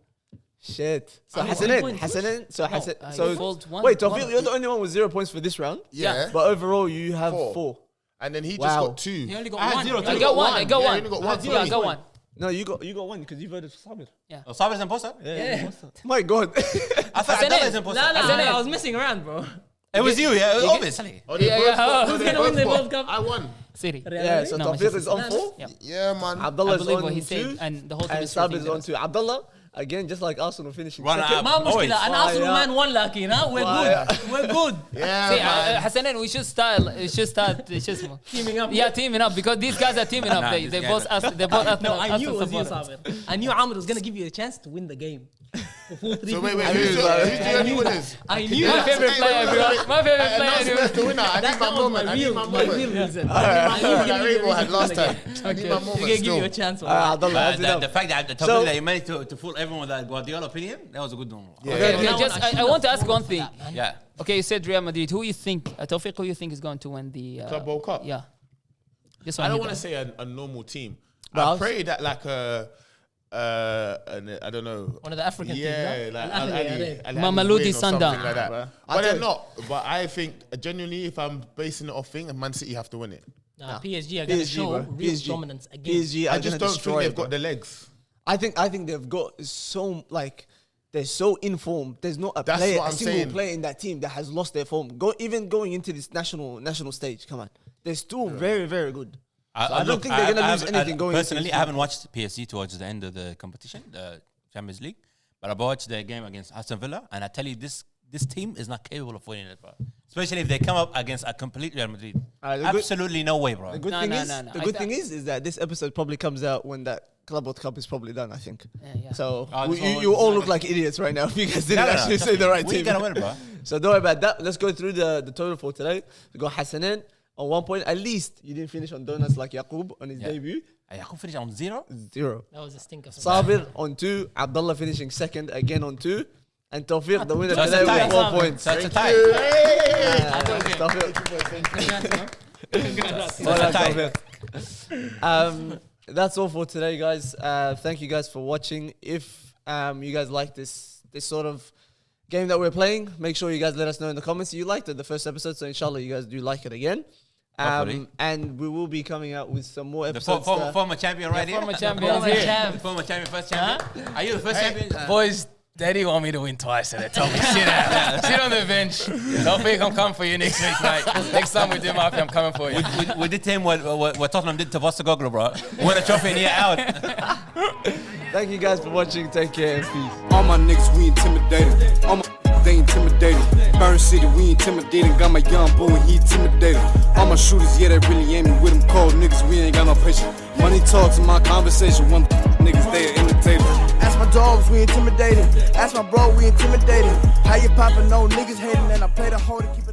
shit. So I mean, Hassanin, 1 point. Hassanin. So Hassan. you So fold one- wait, Tawfiq, one. you're the only one with 0 points for this round. Yeah. But overall, you have Four. 4. And then he just Wow. got 2. He only got I had one. zero. He I only got one. I got Yeah, one. you only got one. Yeah, I got one. No, you got one because you voted for Sabir. Oh, Sabir's imposter? Yeah. My God. I thought Hassanin. Abdullah's imposter. Nah, Hassanin. I was messing around, bro. It was you, yeah, obviously. Oh, they Yeah, both yeah, got- who's they gonna win both the got- World Cup? I won. City. Yeah, so No, Tawfiq Manchester is on City. 4. Yeah. Yeah, man. Abdullah I is believe on what he said, 2. and the whole team And is Sabir is rooting on 2. Abdullah, Again, just like Arsenal finishing Run second. up. ما مشكلة Always. أنا Arsenal man one lucky we're good we're good Yeah, See, man. Hassanin, we should start teaming up Yeah, teaming up because these guys are teaming up. Nah, They these both guys us. They both no I knew it was you supporters. Saber I knew Amr was gonna give you a chance to win the game for full 3 So wait, people. who's the only winners? I knew My that. favorite player, everyone. My favorite player, Not everyone. the winner. I need That my was moment. my I need real my my moment. real reason That Rainbow had last time. I need my We're moment gonna give you a still. chance Abdullah, hands it The up. fact that the topic that you managed to fool everyone with that Guardiola opinion, that was a good one. Okay, Now just I I want to ask one thing. Yeah. Okay, you said Real Madrid. Who you think, Tawfiq, who you think is going to win the Club World Cup. Yeah. Just I one don't hit want to that. say a normal team. But I pray that like I don't know. one of the African teams Yeah, like Al Ahly, Al Mamelodi Ahly or something Sundown. like that. Bruh. But they're not. But I think genuinely, if I'm basing it off thing, Man City have to win it. PSG are gonna PSG, show bro. real PSG. dominance again PSG I are just gonna don't destroy think they've it, bro. got the legs. I think they've got so like they're so informed. There's not a That's player, what a I'm single saying. player in that team that has lost their form. Even going into this national stage. Come on, they're still very very good. So I don't think they're gonna lose anything going. Personally, into I haven't watched PSG towards the end of the competition, the Champions League, but I watched their game against Aston Villa, and I tell you, this team is not capable of winning it, bro. Especially if they come up against a complete Real Madrid. The good- Absolutely no way, bro. The good No, thing no, is, no, no. the good thing is that this episode probably comes out when that Club World Cup is probably done. I think. Yeah. So Oh, this one you was- all look like idiots right now if you guys didn't actually say the right we team. gotta win, bro. So don't worry about that. Let's go through the total for today. We got Hassanin on 1 point. At least you didn't finish on donuts like Yaqub on his debut. I could finish on 0. 0. that was a stinker Sabir on 2. Abdullah finishing second again on 2. And Tawfiq, the winner So it's a today tie. with 4 points. So it's a tie. Tawfiq. So Well it's a done, tie. Tawfiq. That's all for today, guys. Thank you guys for watching. If you guys like this sort of game that we're playing, make sure you guys let us know in the comments. You liked it the first episode, so inshallah you guys do like it again. Hopefully. And we will be coming out with some more The episodes. former champion right here. Former champions here. Former champion, first champion. Are you the first champion? Boys, Daddy want me to win twice, and they told me sit down, sit on the bench. Don't think I'm coming for you next week, mate. Next time we do Mafia, I'm coming for you. We did to him what Tottenham did to Vostogoglu, bro. Win a trophy and you're out. Thank you guys for watching. Take care and peace. All my niggas, we intimidated. All my they intimidated. Burn City, we intimidated. Got my young boy, he intimidated. All my shooters, yeah, they really aiming with them cold niggas. We ain't got no patience. Money talks in my conversation. One niggas, they are imitators. Ask my dogs, we intimidated. Ask my bro, we intimidated. How you poppin', no niggas hating, and I play the whole to keep it.